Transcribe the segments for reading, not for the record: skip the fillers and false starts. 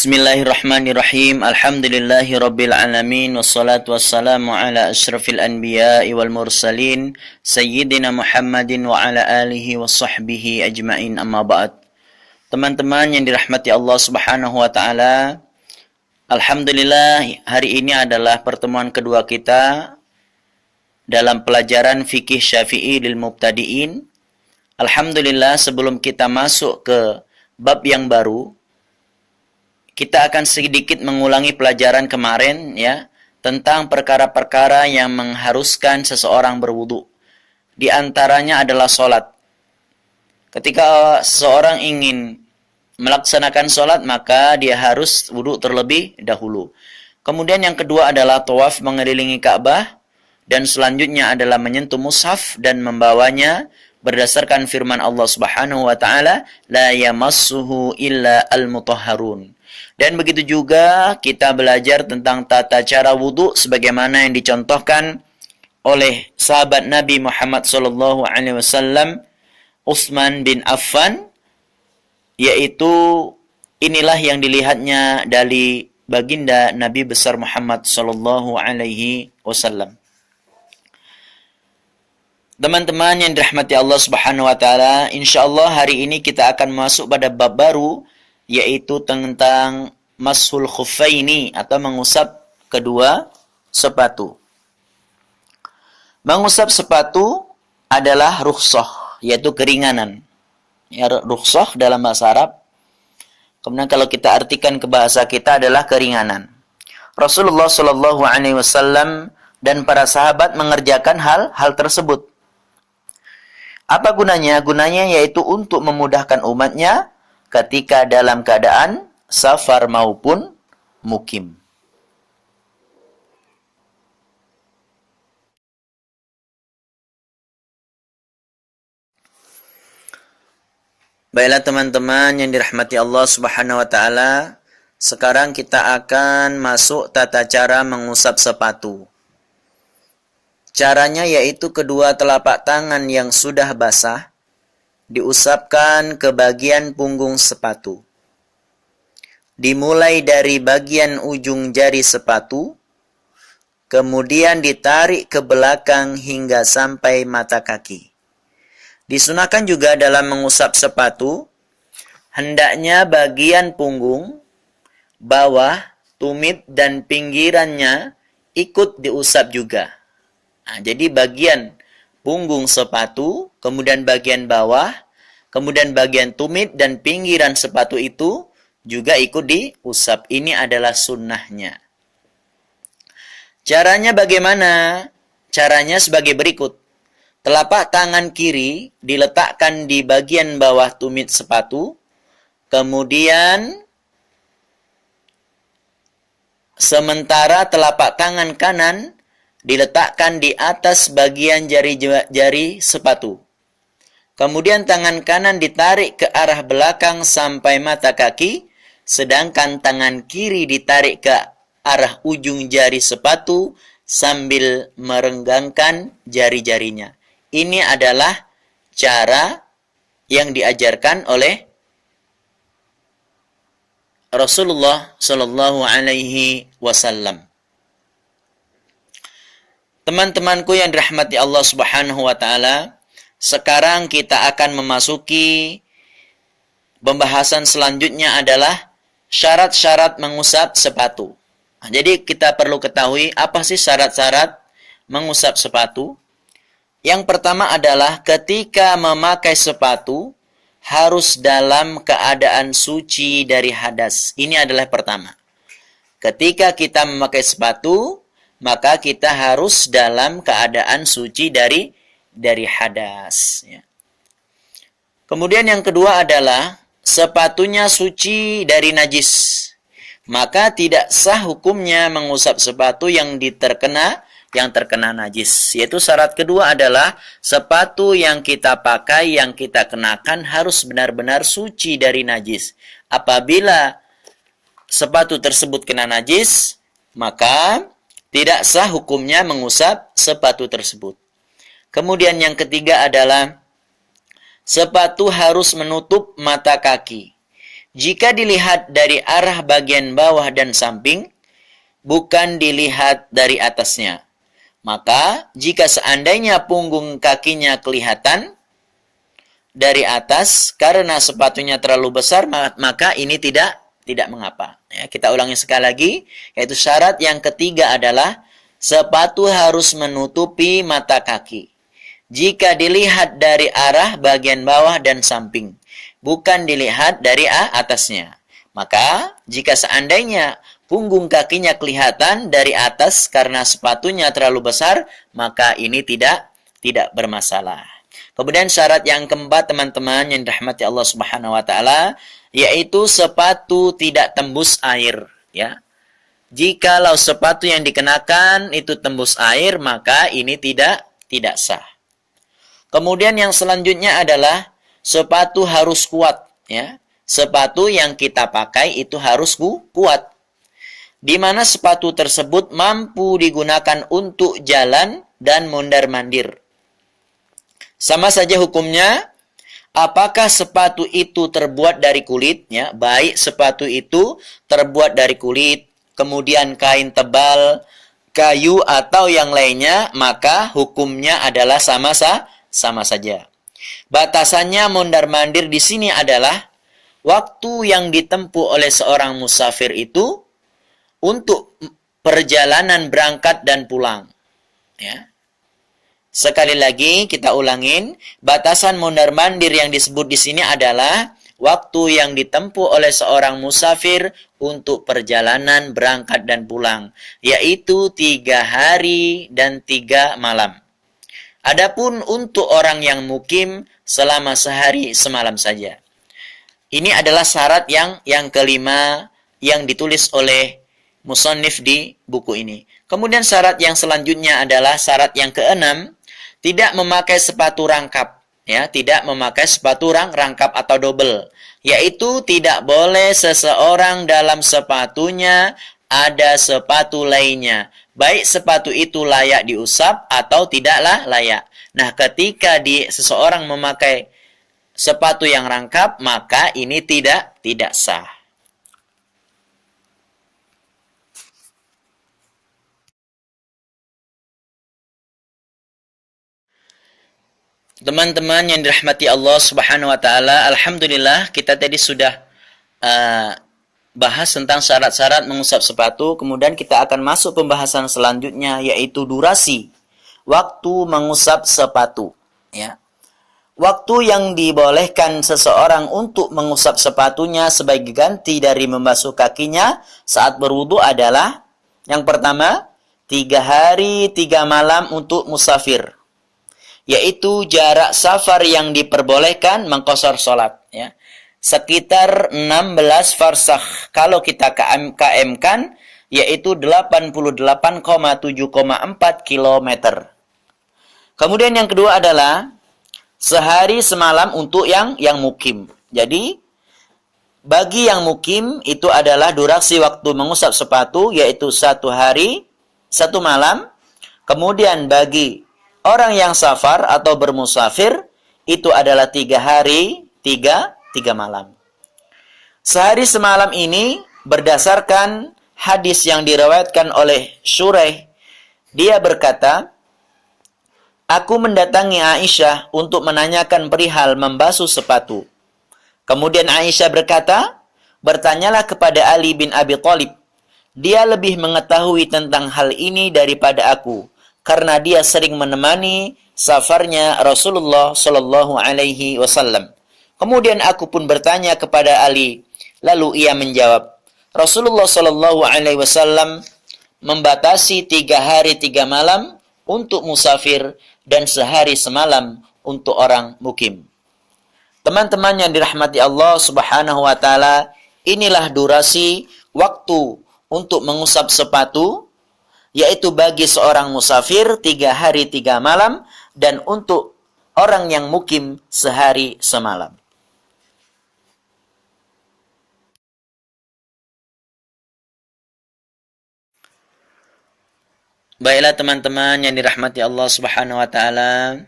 Bismillahirrahmanirrahim. Alhamdulillahi rabbil alamin. Wassalatu wassalamu ala asyrafil anbiya'i wal mursalin Sayyidina Muhammadin wa ala alihi wa sahbihi ajma'in, amma ba'd. Teman-teman yang dirahmati Allah subhanahu wa ta'ala, alhamdulillah hari ini adalah pertemuan kedua kita dalam pelajaran fikih syafi'i lil mubtadi'in. Alhamdulillah, sebelum kita masuk ke bab yang baru, kita akan sedikit mengulangi pelajaran kemarin ya, tentang perkara-perkara yang mengharuskan seseorang berwudu. Di antaranya adalah sholat. Ketika seseorang ingin melaksanakan sholat, maka dia harus wudu terlebih dahulu. Kemudian yang kedua adalah tawaf mengelilingi Ka'bah, dan selanjutnya adalah menyentuh mushaf dan membawanya berdasarkan firman Allah Subhanahu wa taala, la yamassuhu illa al-mutahharun. Dan begitu juga kita belajar tentang tata cara wudu sebagaimana yang dicontohkan oleh sahabat Nabi Muhammad SAW, Utsman bin Affan, yaitu inilah yang dilihatnya dari baginda Nabi besar Muhammad SAW. Teman-teman yang dirahmati Allah Subhanahu wa taala, insyaallah hari ini kita akan masuk pada bab baru, yaitu tentang mashul khuffaini atau mengusap kedua sepatu. Mengusap sepatu adalah rukhsah, yaitu keringanan. Ya, rukhsah dalam bahasa Arab. Kemudian kalau kita artikan ke bahasa kita adalah keringanan. Rasulullah SAW dan para sahabat mengerjakan hal tersebut. Apa gunanya? Gunanya yaitu untuk memudahkan umatnya ketika dalam keadaan safar maupun mukim. Baiklah teman-teman yang dirahmati Allah Subhanahu wa taala, sekarang kita akan masuk tata cara mengusap sepatu. Caranya yaitu kedua telapak tangan yang sudah basah diusapkan ke bagian punggung sepatu. Dimulai dari bagian ujung jari sepatu, kemudian ditarik ke belakang hingga sampai mata kaki. Disunahkan juga dalam mengusap sepatu, hendaknya bagian punggung, bawah, tumit, dan pinggirannya ikut diusap juga. Nah, jadi bagian punggung sepatu, kemudian bagian bawah, kemudian bagian tumit dan pinggiran sepatu itu juga ikut diusap. Ini adalah sunnahnya. Caranya bagaimana? Caranya sebagai berikut. Telapak tangan kiri diletakkan di bagian bawah tumit sepatu, kemudian sementara telapak tangan kanan diletakkan di atas bagian jari-jari sepatu. Kemudian tangan kanan ditarik ke arah belakang sampai mata kaki, sedangkan tangan kiri ditarik ke arah ujung jari sepatu sambil merenggangkan jari-jarinya. Ini adalah cara yang diajarkan oleh Rasulullah Shallallahu Alaihi Wasallam. Teman-temanku yang dirahmati Allah Subhanahu wa taala, sekarang kita akan memasuki pembahasan selanjutnya adalah syarat-syarat mengusap sepatu. Nah, jadi kita perlu ketahui apa sih syarat-syarat mengusap sepatu. Yang pertama adalah ketika memakai sepatu harus dalam keadaan suci dari hadas. Ini adalah pertama. Ketika kita memakai sepatu, maka kita harus dalam keadaan suci dari hadas. Ya. Kemudian yang kedua adalah sepatunya suci dari najis. Maka tidak sah hukumnya mengusap sepatu yang terkena najis. Yaitu syarat kedua adalah sepatu yang kita pakai, yang kita kenakan harus benar-benar suci dari najis. Apabila sepatu tersebut kena najis, maka tidak sah hukumnya mengusap sepatu tersebut. Kemudian yang ketiga adalah sepatu harus menutup mata kaki. Jika dilihat dari arah bagian bawah dan samping, bukan dilihat dari atasnya. Maka, jika seandainya punggung kakinya kelihatan dari atas karena sepatunya terlalu besar, maka ini tidak mengapa. Ya, kita ulangi sekali lagi, yaitu syarat yang ketiga adalah sepatu harus menutupi mata kaki. Jika dilihat dari arah bagian bawah dan samping, bukan dilihat dari atasnya. Maka, jika seandainya punggung kakinya kelihatan dari atas karena sepatunya terlalu besar, maka ini tidak bermasalah. Kemudian syarat yang keempat, teman-teman yang dirahmati Allah Subhanahu wa taala, yaitu sepatu tidak tembus air, ya. Jikalau sepatu yang dikenakan itu tembus air, maka ini tidak sah. Kemudian yang selanjutnya adalah sepatu harus kuat, ya. Sepatu yang kita pakai itu harus kuat. Di mana sepatu tersebut mampu digunakan untuk jalan dan mondar-mandir. Sama saja hukumnya, apakah sepatu itu terbuat dari kulit, ya, baik sepatu itu terbuat dari kulit, kemudian kain tebal, kayu atau yang lainnya, maka hukumnya adalah sama saja. Batasannya mondar-mandir di sini adalah waktu yang ditempuh oleh seorang musafir itu untuk perjalanan berangkat dan pulang, ya. Sekali lagi kita ulangin, batasan mondar-mandir yang disebut di sini adalah waktu yang ditempuh oleh seorang musafir untuk perjalanan berangkat dan pulang, yaitu 3 hari dan 3 malam. Adapun untuk orang yang mukim selama sehari semalam saja. Ini adalah syarat yang kelima yang ditulis oleh musannif di buku ini. Kemudian syarat yang selanjutnya adalah syarat yang keenam, tidak memakai sepatu rangkap, ya, tidak memakai sepatu rangkap atau double, yaitu tidak boleh seseorang dalam sepatunya ada sepatu lainnya, baik sepatu itu layak diusap atau tidaklah layak. Nah, ketika seseorang memakai sepatu yang rangkap, maka ini tidak sah. Teman-teman yang dirahmati Allah Subhanahu wa taala, alhamdulillah kita tadi sudah bahas tentang syarat-syarat mengusap sepatu. Kemudian kita akan masuk pembahasan selanjutnya, yaitu durasi waktu mengusap sepatu, ya. Waktu yang dibolehkan seseorang untuk mengusap sepatunya sebagai ganti dari membasuh kakinya saat berwudu adalah yang pertama, 3 hari 3 malam untuk musafir, yaitu jarak safar yang diperbolehkan mengqashar salat, ya. Sekitar 16 farsakh kalau kita KM-kan, yaitu 88,7,4 km. Kemudian yang kedua adalah sehari semalam untuk yang mukim. Jadi bagi yang mukim itu adalah durasi waktu mengusap sepatu yaitu 1 hari 1 malam. Kemudian bagi orang yang safar atau bermusafir itu adalah 3 hari 3 malam. Sehari semalam ini berdasarkan hadis yang diriwayatkan oleh Shuraih, dia berkata, aku mendatangi Aisyah untuk menanyakan perihal membasuh sepatu. Kemudian Aisyah berkata, bertanyalah kepada Ali bin Abi Thalib. Dia lebih mengetahui tentang hal ini daripada aku, karena dia sering menemani safarnya Rasulullah Shallallahu Alaihi Wasallam. Kemudian aku pun bertanya kepada Ali, lalu ia menjawab, Rasulullah Shallallahu Alaihi Wasallam membatasi 3 hari 3 malam untuk musafir dan sehari semalam untuk orang mukim. Teman-teman yang dirahmati Allah Subhanahu wa taala, inilah durasi waktu untuk mengusap sepatu, yaitu bagi seorang musafir 3 hari 3 malam dan untuk orang yang mukim sehari semalam. Baiklah teman-teman yang dirahmati Allah Subhanahu wa taala.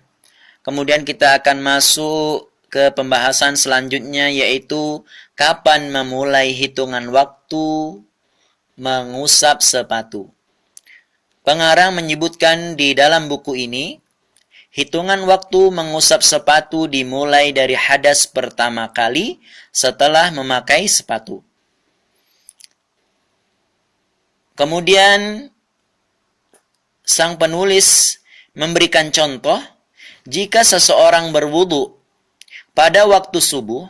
Kemudian kita akan masuk ke pembahasan selanjutnya, yaitu kapan memulai hitungan waktu mengusap sepatu. Pengarang menyebutkan di dalam buku ini, hitungan waktu mengusap sepatu dimulai dari hadas pertama kali setelah memakai sepatu. Kemudian sang penulis memberikan contoh, jika seseorang berwudu pada waktu subuh,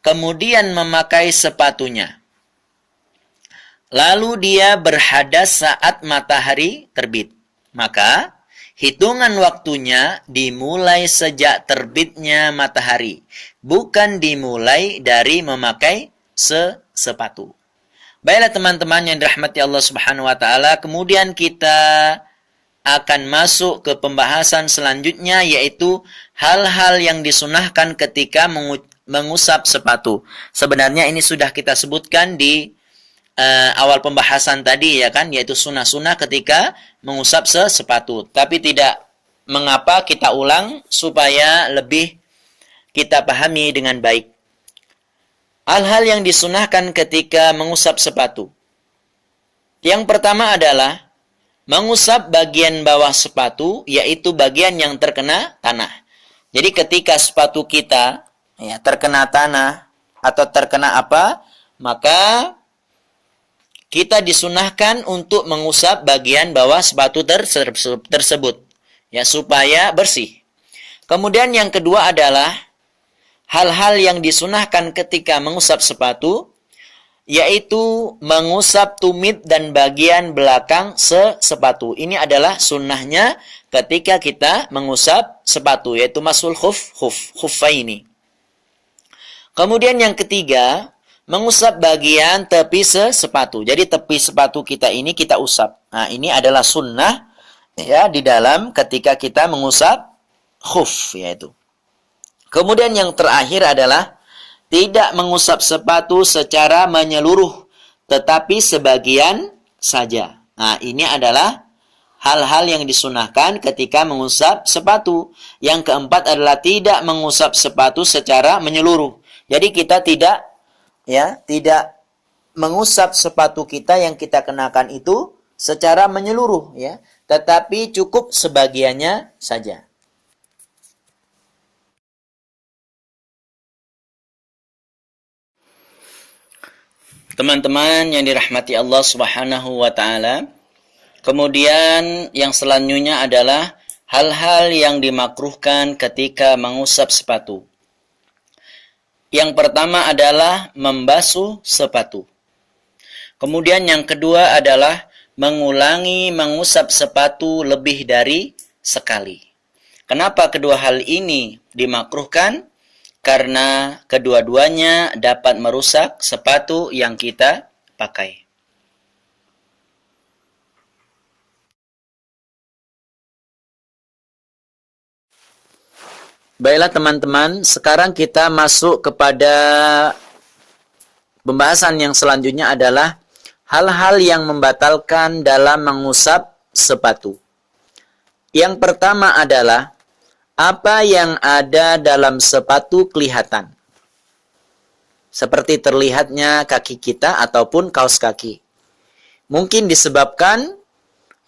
kemudian memakai sepatunya, lalu dia berhadas saat matahari terbit, maka hitungan waktunya dimulai sejak terbitnya matahari, bukan dimulai dari memakai sepatu. Baiklah teman-teman yang dirahmati Allah Subhanahu wa taala, kemudian kita akan masuk ke pembahasan selanjutnya, yaitu hal-hal yang disunahkan ketika mengusap sepatu. Sebenarnya ini sudah kita sebutkan di awal pembahasan tadi, ya kan, yaitu sunnah-sunnah ketika mengusap sepatu. Tapi tidak mengapa kita ulang supaya lebih kita pahami dengan baik. Hal-hal yang disunahkan ketika mengusap sepatu. Yang pertama adalah mengusap bagian bawah sepatu, yaitu bagian yang terkena tanah. Jadi ketika sepatu kita terkena tanah atau terkena apa, maka kita disunahkan untuk mengusap bagian bawah sepatu tersebut, ya, supaya bersih. Kemudian yang kedua adalah hal-hal yang disunahkan ketika mengusap sepatu, yaitu mengusap tumit dan bagian belakang sepatu. Ini adalah sunnahnya ketika kita mengusap sepatu, yaitu masul khuffaini. Kemudian yang ketiga, mengusap bagian tepi sepatu. Jadi tepi sepatu kita ini kita usap. Nah, ini adalah sunnah, ya, di dalam ketika kita mengusap khuf, yaitu. Kemudian yang terakhir adalah tidak mengusap sepatu secara menyeluruh, tetapi sebagian saja. Nah, ini adalah hal-hal yang disunahkan ketika mengusap sepatu. Yang keempat adalah tidak mengusap sepatu secara menyeluruh. Jadi kita tidak mengusap sepatu kita yang kita kenakan itu secara menyeluruh, ya, tetapi cukup sebagiannya saja. Teman-teman yang dirahmati Allah Subhanahu wa taala, kemudian yang selanjutnya adalah hal-hal yang dimakruhkan ketika mengusap sepatu. Yang pertama adalah membasuh sepatu. Kemudian yang kedua adalah mengulangi mengusap sepatu lebih dari sekali. Kenapa kedua hal ini dimakruhkan? Karena kedua-duanya dapat merusak sepatu yang kita pakai. Baiklah teman-teman, sekarang kita masuk kepada pembahasan yang selanjutnya adalah hal-hal yang membatalkan dalam mengusap sepatu. Yang pertama adalah apa yang ada dalam sepatu kelihatan, seperti terlihatnya kaki kita ataupun kaos kaki. Mungkin disebabkan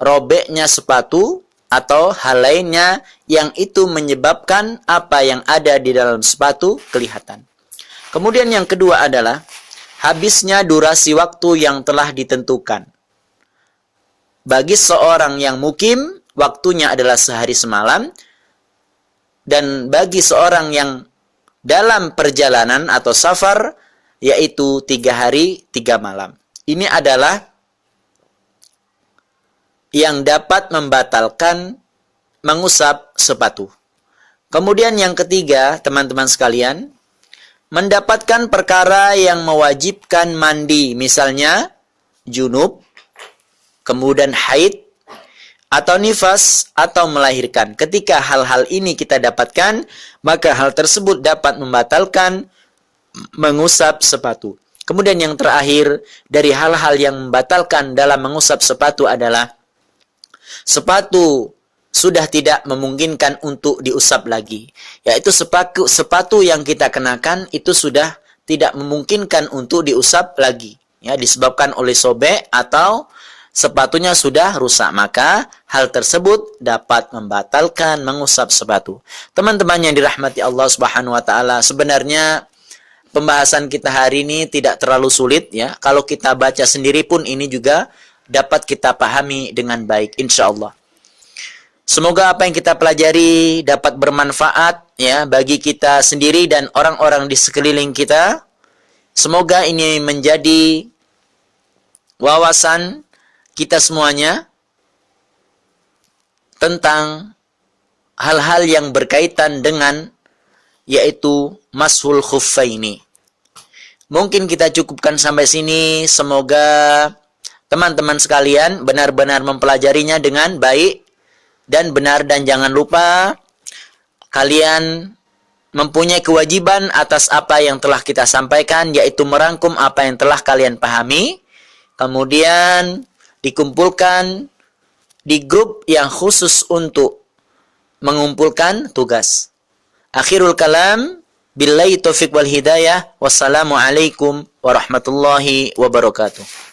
robeknya sepatu atau hal lainnya yang itu menyebabkan apa yang ada di dalam sepatu kelihatan. Kemudian yang kedua adalah habisnya durasi waktu yang telah ditentukan. Bagi seorang yang mukim, waktunya adalah sehari semalam. Dan bagi seorang yang dalam perjalanan atau safar, yaitu 3 hari 3 malam. Ini adalah yang dapat membatalkan mengusap sepatu. Kemudian yang ketiga, teman-teman sekalian, mendapatkan perkara yang mewajibkan mandi, misalnya junub, kemudian haid, atau nifas, atau melahirkan. Ketika hal-hal ini kita dapatkan, maka hal tersebut dapat membatalkan mengusap sepatu. Kemudian yang terakhir, dari hal-hal yang membatalkan dalam mengusap sepatu adalah sepatu sudah tidak memungkinkan untuk diusap lagi. Yaitu sepatu yang kita kenakan itu sudah tidak memungkinkan untuk diusap lagi. Ya, disebabkan oleh sobek atau sepatunya sudah rusak. Maka hal tersebut dapat membatalkan mengusap sepatu. Teman-teman yang dirahmati Allah Subhanahu wa taala, sebenarnya pembahasan kita hari ini tidak terlalu sulit ya. Kalau kita baca sendiri pun ini juga dapat kita pahami dengan baik insyaallah. Semoga apa yang kita pelajari dapat bermanfaat ya bagi kita sendiri dan orang-orang di sekeliling kita. Semoga ini menjadi wawasan kita semuanya tentang hal-hal yang berkaitan dengan yaitu mashul khuffaini. Mungkin kita cukupkan sampai sini. Semoga teman-teman sekalian benar-benar mempelajarinya dengan baik dan benar, dan jangan lupa kalian mempunyai kewajiban atas apa yang telah kita sampaikan, yaitu merangkum apa yang telah kalian pahami, kemudian dikumpulkan di grup yang khusus untuk mengumpulkan tugas. Akhirul kalam, billahi taufiq wal hidayah, wassalamualaikum warahmatullahi wabarakatuh.